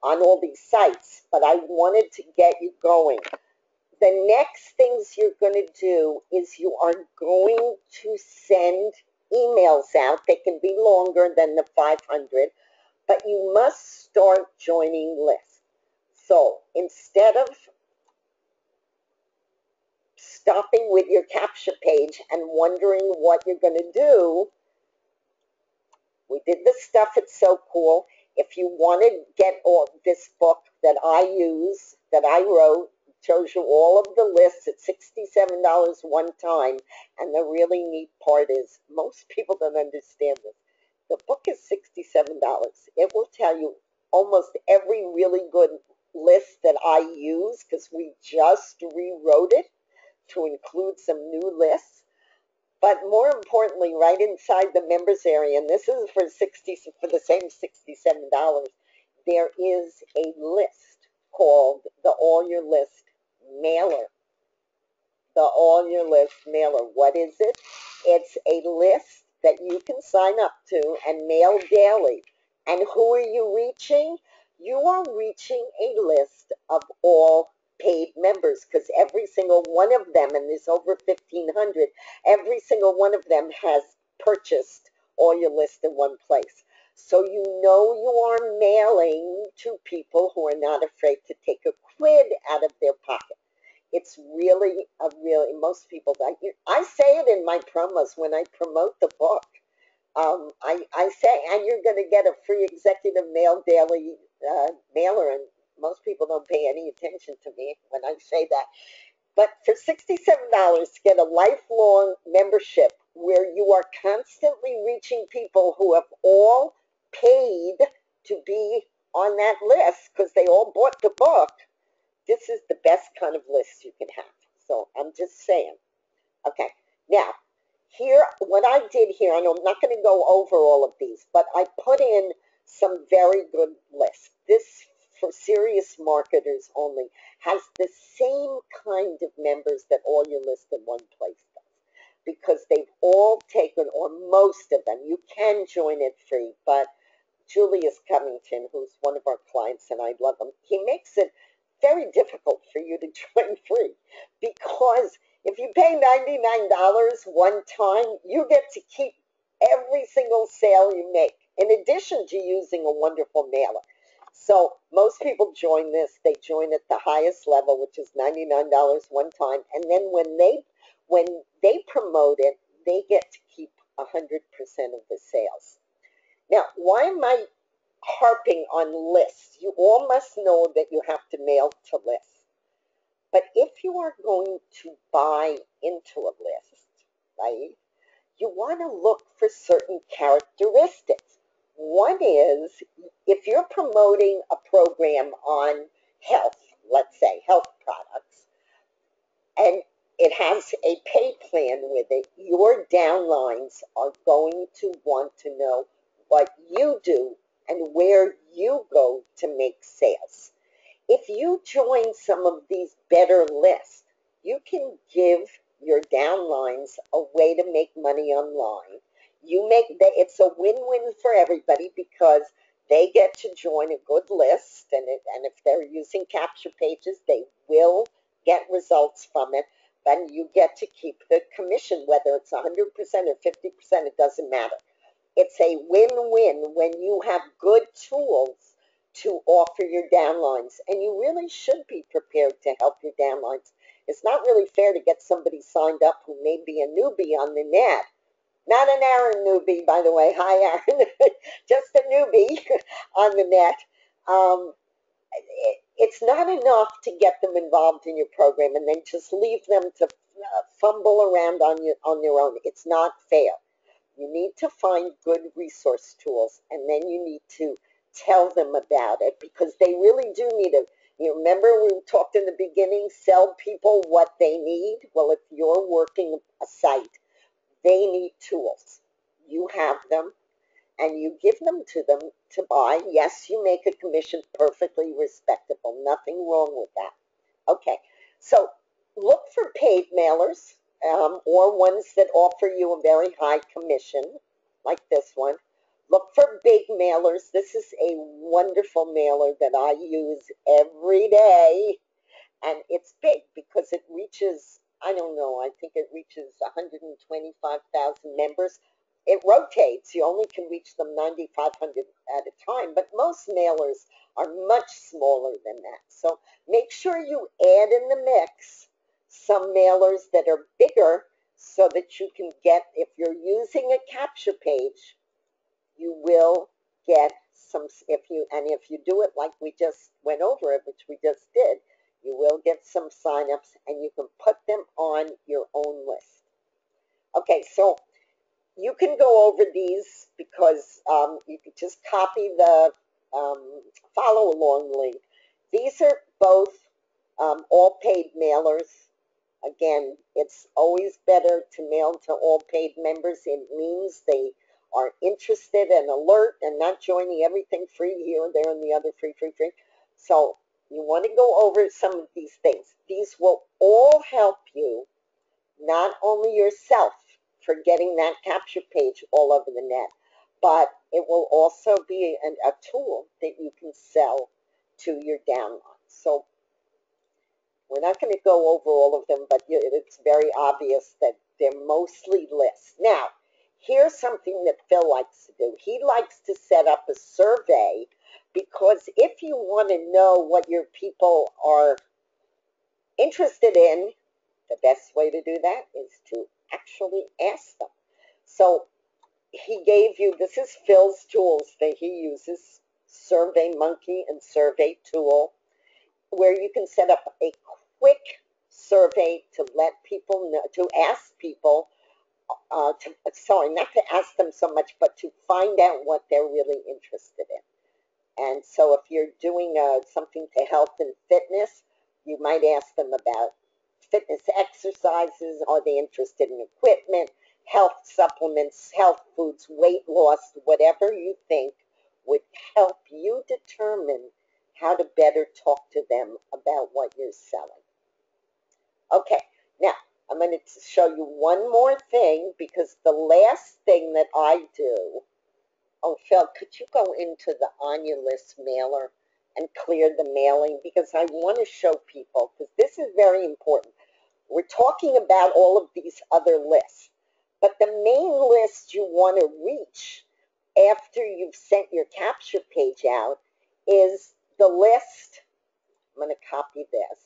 on all these sites, but I wanted to get you going. The next things you're going to do is you are going to send emails out. They can be longer than the 500, but you must start joining lists. So instead of stopping with your capture page and wondering what you're going to do, we did the stuff at SoCool. If you want to get all this book that I use, that I wrote, shows you all of the lists at $67 one time. And the really neat part is most people don't understand this. The book is $67. It will tell you almost every really good list that I use, because we just rewrote it to include some new lists. But more importantly, right inside the members area, and this is for the same $67, there is a list called the All Your List Mailer. The All Your List Mailer. What is it? It's a list that you can sign up to and mail daily. And who are you reaching? You are reaching a list of all paid members, because every single one of them, and there's over 1,500, every single one of them has purchased All Your List in one place. So you know you are mailing to people who are not afraid to take a quid out of their pocket. It's really most people, I say it in my promos when I promote the book. I say, and you're going to get a free executive mail daily mailer, and most people don't pay any attention to me when I say that. But for $67 to get a lifelong membership where you are constantly reaching people who have all paid to be on that list because they all bought the book, this is the best kind of list you can have. So I'm just saying. Okay, now, here, what I did here, and I'm not going to go over all of these, but I put in some very good lists. This, for serious marketers only, has the same kind of members that All Your List in one place does, because they've all taken, or most of them, you can join it free, but Julius Covington, who's one of our clients, and I love him, he makes it very difficult for you to join free, because if you pay $99 one time, you get to keep every single sale you make, in addition to using a wonderful mailer. So most people join this. They join at the highest level, which is $99 one time, and then when they promote it, they get to keep 100% of the sales. Now, why am I harping on lists? You all must know that you have to mail to lists. But if you are going to buy into a list, right, you want to look for certain characteristics. One is, if you're promoting a program on health, let's say health products, and it has a pay plan with it, your downlines are going to want to know what you do and where you go to make sales. If you join some of these better lists, you can give your downlines a way to make money online. It's a win-win for everybody, because they get to join a good list, and if they're using capture pages, they will get results from it. and you get to keep the commission, whether it's 100% or 50%, it doesn't matter. It's a win-win when you have good tools to offer your downlines, and you really should be prepared to help your downlines. It's not really fair to get somebody signed up who may be a newbie on the net. Not an Aaron newbie, by the way. Hi, Aaron. Just a newbie on the net. Um, it's not enough to get them involved in your program and then just leave them to fumble around on their own. It's not fair. You need to find good resource tools, and then you need to tell them about it, because they really do need it. You remember we talked in the beginning, sell people what they need? Well, if you're working a site, they need tools. You have them, and you give them to buy. Yes, you make a commission, perfectly respectable. Nothing wrong with that. Okay, so look for paid mailers, or ones that offer you a very high commission, like this one. Look for big mailers. This is a wonderful mailer that I use every day, and it's big because it reaches, I don't know, I think it reaches 125,000 members. It rotates. You only can reach them 9,500 at a time, but most mailers are much smaller than that. So make sure you add in the mix some mailers that are bigger, so that you can get, if you're using a capture page, you will get some, if you do it like we just went over it, which we just did, you will get some signups, and you can put them on your own list. Okay, so you can go over these, because you can just copy the follow along link. These are both all paid mailers. Again, it's always better to mail to all paid members. It means they are interested and alert and not joining everything free here, there, and the other free. So you want to go over some of these things. These will all help you, not only yourself for getting that capture page all over the net, but it will also be a tool that you can sell to your downline. So we're not going to go over all of them, but it's very obvious that they're mostly lists. Now, here's something that Phil likes to do. He likes to set up a survey, because if you want to know what your people are interested in, the best way to do that is to actually ask them. So he gave you, this is Phil's tools that he uses, SurveyMonkey and Survey Tool, where you can set up a quick survey to let people know, to ask people, sorry, not to ask them so much, but to find out what they're really interested in. And so if you're doing something to health and fitness, you might ask them about fitness exercises. Are they interested in equipment, health supplements, health foods, weight loss, whatever you think would help you determine how to better talk to them about what you're selling. Okay, now I'm going to show you one more thing, because the last thing that I do, oh, Phil, could you go into the On Your List mailer and clear the mailing? Because I want to show people, because this is very important. We're talking about all of these other lists, but the main list you want to reach after you've sent your capture page out is the list. I'm going to copy this.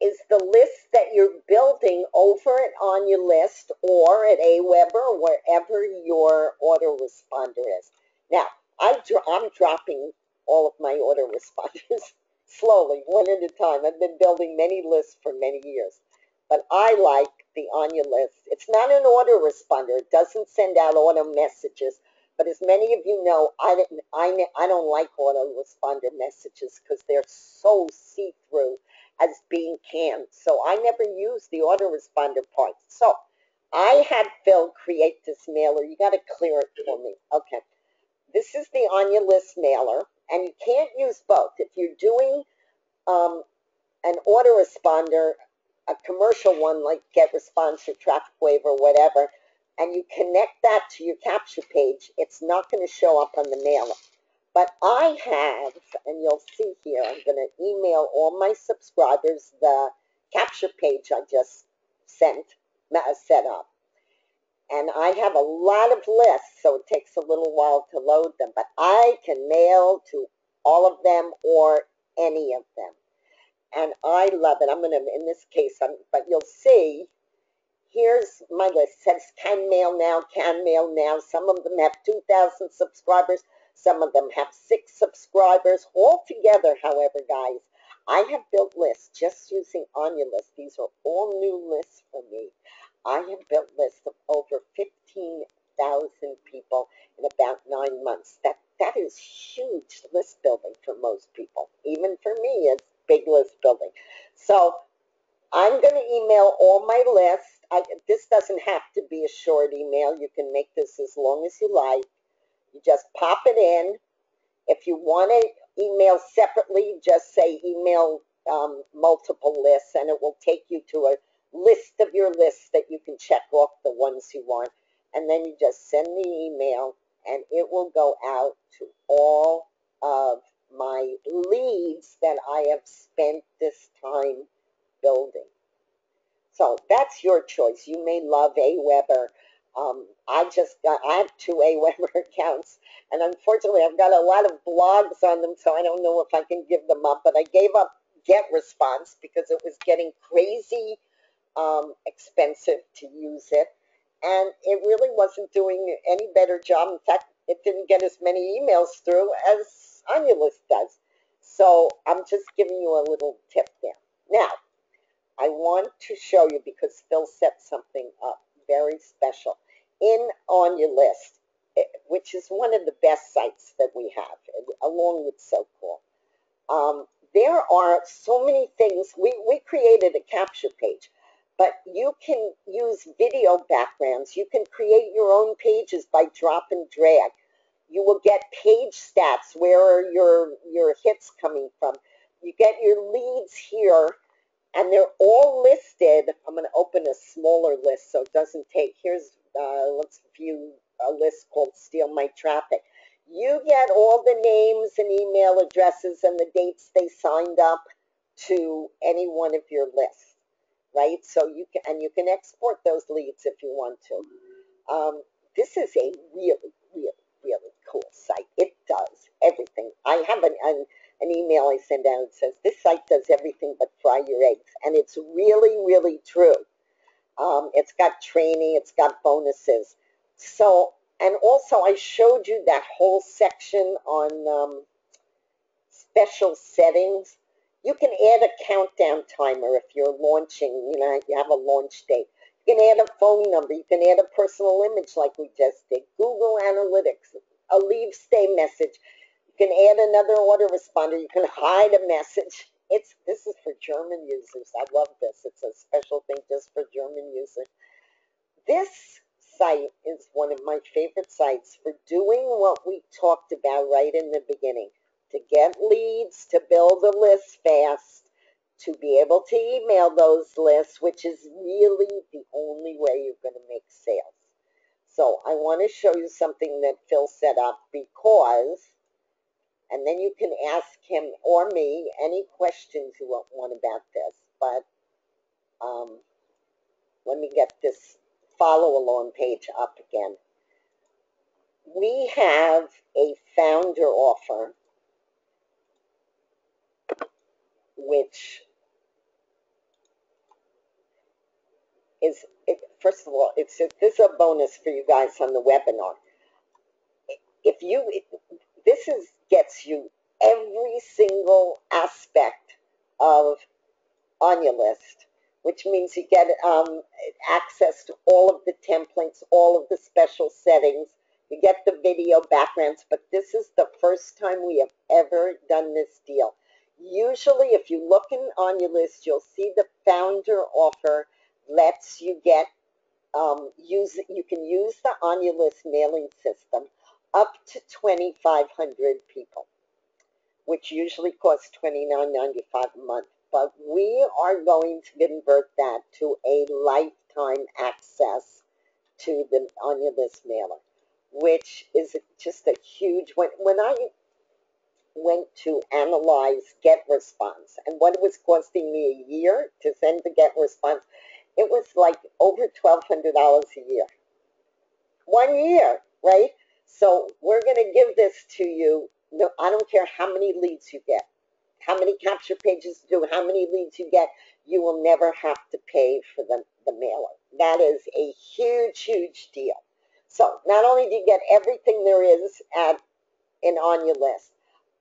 Is the list that you're building over at On Your List, or at AWeber, or wherever your autoresponder is. Now, I'm dropping all of my autoresponders slowly, one at a time. I've been building many lists for many years, but I like the On Your List. It's not an autoresponder. It doesn't send out auto messages, but as many of you know, I don't like autoresponder messages because they're so see-through as being canned. So I never use the autoresponder part. So I had Phil create this mailer. You got to clear it for me. Okay. This is the On Your List mailer, and you can't use both. If you're doing an autoresponder, a commercial one like GetResponse or TrafficWave or whatever, and you connect that to your capture page, it's not going to show up on the mailer. But I have, and you'll see here, I'm going to email all my subscribers the capture page I just set up. And I have a lot of lists, so it takes a little while to load them, but I can mail to all of them or any of them. And I love it. I'm going to, in this case, but you'll see, here's my list. It says can mail now, can mail now. Some of them have 2,000 subscribers. Some of them have 6 subscribers. All together, however, guys, I have built lists just using Anya List. These are all new lists for me. I have built lists of over 15,000 people in about 9 months. That is huge list building for most people. Even for me, it's big list building. So I'm going to email all my lists. This doesn't have to be a short email. You can make this as long as you like. You just pop it in. If you want to email separately, just say email multiple lists, and it will take you to a list of your lists that you can check off the ones you want. And then you just send the email, and it will go out to all of my leads that I have spent this time building. So that's your choice. You may love Aweber. I have 2 Aweber accounts, and unfortunately I've got a lot of blogs on them, so I don't know if I can give them up, but I gave up GetResponse because it was getting crazy expensive to use it, and it really wasn't doing any better job. In fact, it didn't get as many emails through as Anya List does. So I'm just giving you a little tip there. Now, I want to show you, because Phil set something up very special in On Your List, which is one of the best sites that we have, along with SoCool. There are so many things. We created a capture page, but you can use video backgrounds. You can create your own pages by drop and drag. You will get page stats. Where are your hits coming from? You get your leads here, and they're all listed. I'm going to open a smaller list so it doesn't take, let's view a list called Steal My Traffic. You get all the names and email addresses and the dates they signed up to any one of your lists, right? So you can export those leads if you want to. This is a really, really, really cool site. It does everything. I have an email I send out that says, this site does everything but fry your eggs. And it's really, really true. It's got training, it's got bonuses. So, and also I showed you that whole section on special settings. You can add a countdown timer if you're launching, you have a launch date. You can add a phone number. You can add a personal image like we just did. Google Analytics, a leave stay message. You can add another autoresponder. You can hide a message. This is for German users. I love this. It's a special thing just for German users. This site is one of my favorite sites for doing what we talked about right in the beginning. To get leads, to build a list fast, to be able to email those lists, which is really the only way you're going to make sales. So I want to show you something that Phil set up, because, and then you can ask him or me any questions you want about this, but let me get this follow along page up again. We have a founder offer, which is, first of all, this is a bonus for you guys on the webinar. This gets you every single aspect of Anya List, which means you get access to all of the templates, all of the special settings. You get the video backgrounds, but this is the first time we have ever done this deal. Usually, if you look in Anya List, you'll see the founder offer lets you get you can use the Anya List mailing system up to 2,500 people, which usually costs $29.95 a month. But we are going to convert that to a lifetime access to the Anya List mailer, which is just a huge, when I went to analyze GetResponse, and what it was costing me a year to send the GetResponse, it was like over $1,200 a year. 1 year, right? So we're going to give this to you. No, I don't care how many leads you get, how many capture pages you do, how many leads you get. You will never have to pay for the mailer. That is a huge, huge deal. So not only do you get everything there is on your list,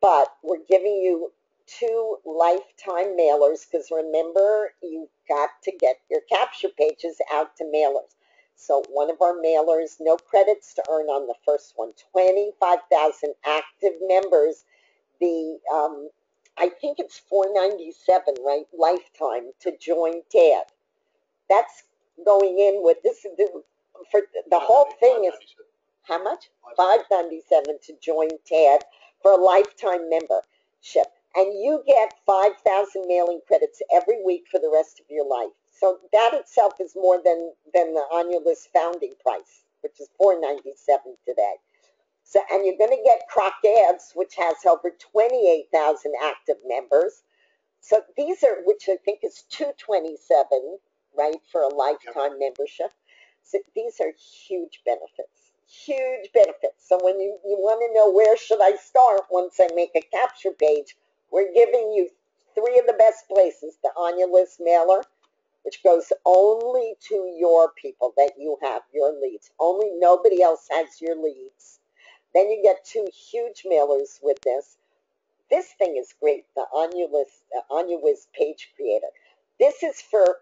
but we're giving you 2 lifetime mailers, because remember, you've got to get your capture pages out to mailers. So one of our mailers, no credits to earn on the first one, 25,000 active members. I think it's $497, right? Lifetime to join TAD. That's going in with this. For the whole thing is how much? $597 to join TAD for a lifetime membership. And you get 5,000 mailing credits every week for the rest of your life. So that itself is more than the On Your List founding price, which is $497 today. So, and you're going to get Croc Ads, which has over 28,000 active members. So these are, which I think is $227, right, for a lifetime membership. So these are huge benefits, huge benefits. So when you want to know where should I start once I make a capture page, we're giving you 3 of the best places: the On Your List mailer, which goes only to your people that you have, your leads. Only, nobody else has your leads. Then you get 2 huge mailers with this. This thing is great, the On Your List, On Your Wiz page creator. This is for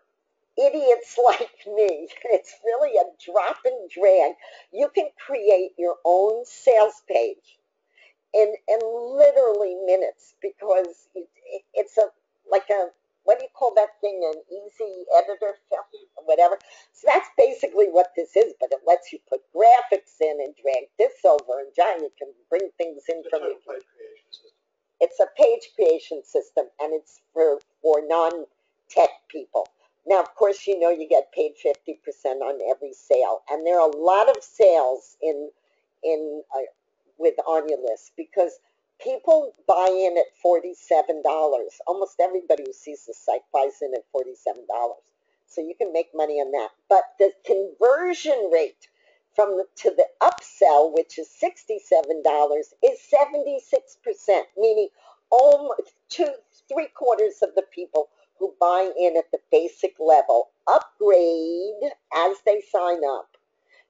idiots like me. It's really a drop and drag. You can create your own sales page in literally minutes, because it's like a, what do you call that thing, an easy editor film or whatever. So that's basically what this is, but it lets you put graphics in and drag this over, and John, you can bring things in from page creation system. It's a page creation system, and it's for non-tech people. Now, of course, you get paid 50% on every sale, and there are a lot of sales in with On Your List, because people buy in at $47. Almost everybody who sees the site buys in at $47. So you can make money on that. But the conversion rate to the upsell, which is $67, is 76%, meaning almost 3/4 of the people who buy in at the basic level upgrade as they sign up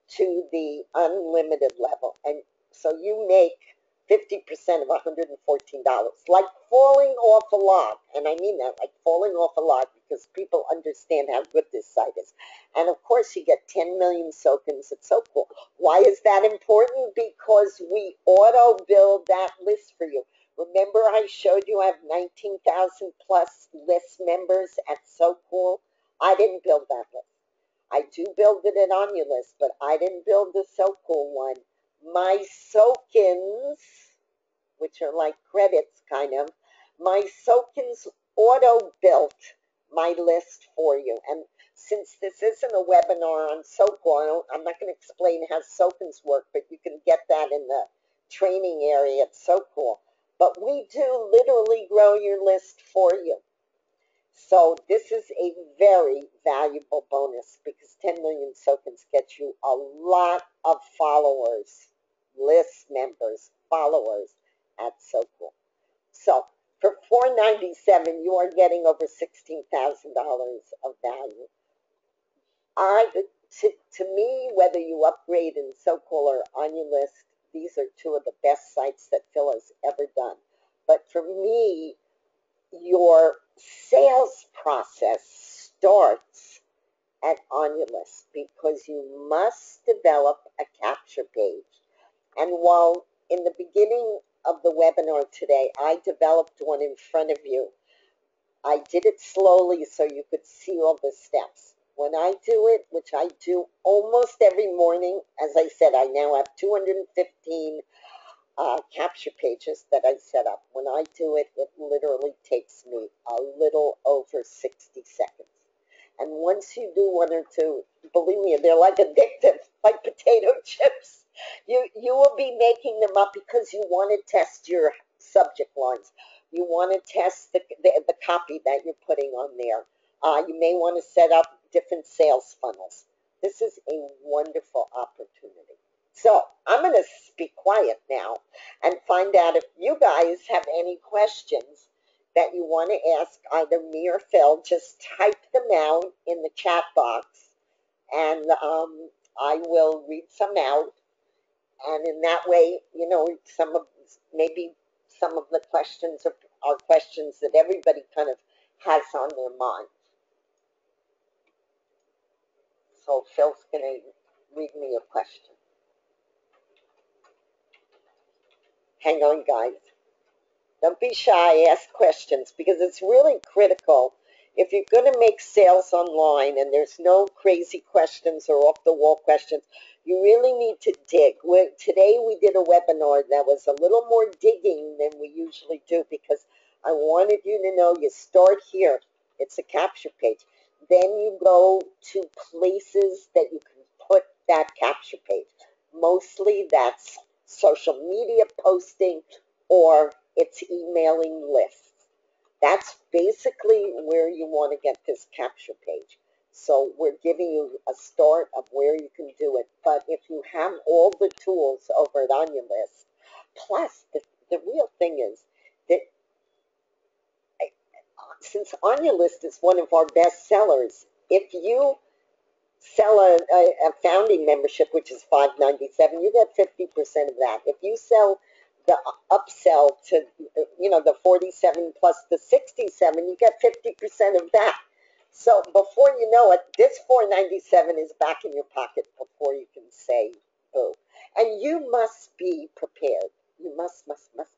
to the unlimited level. And so you make 50% of $114, like falling off a log. And I mean that, like falling off a log, because people understand how good this site is. And of course, you get 10 million tokens. It's so cool. Why is that important? Because we auto build that list for you. Remember, I showed you I have 19,000 plus list members at SoCool. I didn't build that list. I do build it at On Your List, but I didn't build the SoCool one. My tokens, which are like credits kind of, my tokens auto-built my list for you. And since this isn't a webinar on SoCool, I'm not going to explain how tokens work, but you can get that in the training area at SoCool. But we do literally grow your list for you. So this is a very valuable bonus, because 10 million tokens get you a lot of followers, list members, followers at SoCool. So for $497, you are getting over $16,000 of value. To me, whether you upgrade in SoCool or On Your List, these are 2 of the best sites that Phil has ever done. But for me, your sales process starts at On Your List, because you must develop a capture page. And while in the beginning of the webinar today, I developed one in front of you, I did it slowly so you could see all the steps. When I do it, which I do almost every morning, as I said, I now have 215 capture pages that I set up. When I do it, it literally takes me a little over 60 seconds. And once you do 1 or 2, believe me, they're like addictive, like potato chips. You will be making them up because you want to test your subject lines. You want to test the copy that you're putting on there. You may want to set up different sales funnels. This is a wonderful opportunity. So I'm going to be quiet now and find out if you guys have any questions that you want to ask either me or Phil. Just type them out in the chat box, and I will read some out. And in that way, maybe some of the questions are questions that everybody kind of has on their mind. So Phil's going to read me a question. Hang on, guys. Don't be shy, ask questions, because it's really critical. If you're going to make sales online and there's no crazy questions or off-the-wall questions, you really need to dig. Today we did a webinar that was a little more digging than we usually do, because I wanted you to know you start here. It's a capture page. Then you go to places that you can put that capture page. Mostly that's social media posting, or it's emailing lists. That's basically where you want to get this capture page. So we're giving you a start of where you can do it. But if you have all the tools over at OnyaList, plus the real thing is that since OnyaList is one of our best sellers, if you sell a founding membership, which is $5.97, you get 50% of that. If you sell the upsell to, the 47 plus the 67, you get 50% of that. So before you know it, this $4.97 is back in your pocket before you can say boo. And you must be prepared. You must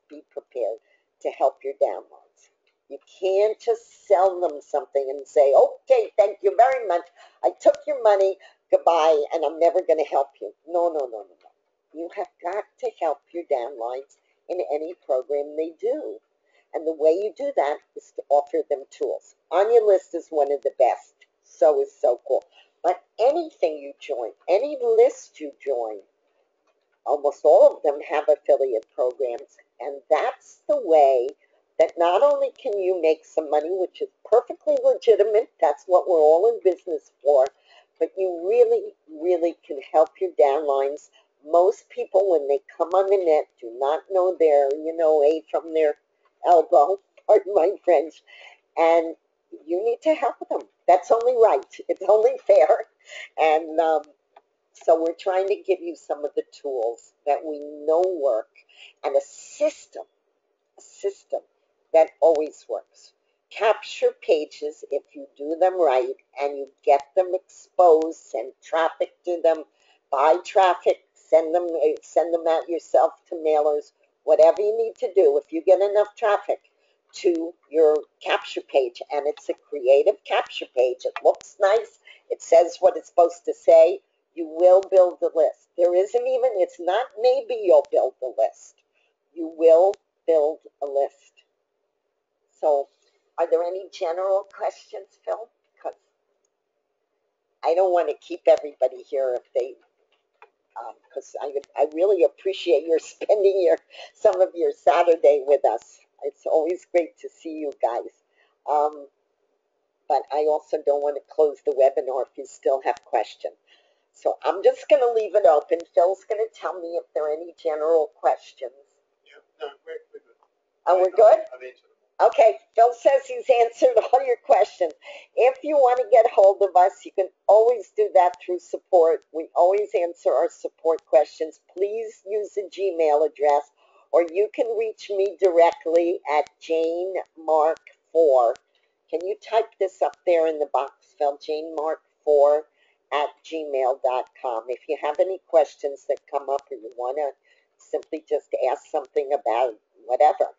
be prepared to help your downloads. You can't just sell them something and say, okay, thank you very much. I took your money, goodbye, and I'm never going to help you. No. You have got to help your downlines in any program they do. And the way you do that is to offer them tools. OnyaList is one of the best. So is so cool. But anything you join, any list you join, almost all of them have affiliate programs. And that's the way that not only can you make some money, which is perfectly legitimate, that's what we're all in business for, but you really, really can help your downlines. Most people, when they come on the net, do not know their, A from their elbow, pardon my French, and you need to help them. That's only right. It's only fair. And so we're trying to give you some of the tools that we know work, and a system that always works. Capture pages, if you do them right and you get them exposed, send traffic to them, buy traffic, send them out yourself to mailers, whatever you need to do. If you get enough traffic to your capture page, and it's a creative capture page, it looks nice, it says what it's supposed to say, you will build the list. It's not maybe you'll build the list. You will build a list. So are there any general questions, Phil? Because I don't want to keep everybody here if they, because I really appreciate your spending some of your Saturday with us. It's always great to see you guys. But I also don't want to close the webinar if you still have questions. So I'm just going to leave it open. Phil's going to tell me if there are any general questions. Yeah, no, we're good. Oh, we're good? I've answered them. Okay, Phil says he's answered all your questions. If you want to get hold of us, you can always do that through support. We always answer our support questions. Please use the Gmail address, or you can reach me directly at janemark4. Can you type this up there in the box, Phil? janemark4@gmail.com. If you have any questions that come up or you want to simply just ask something about whatever,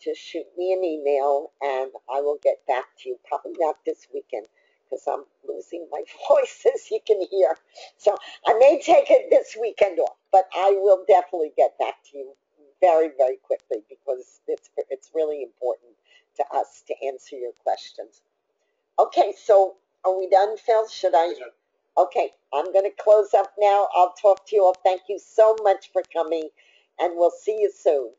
just shoot me an email and I will get back to you. Probably not this weekend because I'm losing my voice, as you can hear. So I may take it this weekend off, but I will definitely get back to you very, very quickly, because it's really important to us to answer your questions. Okay, so are we done, Phil? Should I? Okay, I'm going to close up now. I'll talk to you all. Thank you so much for coming, and we'll see you soon.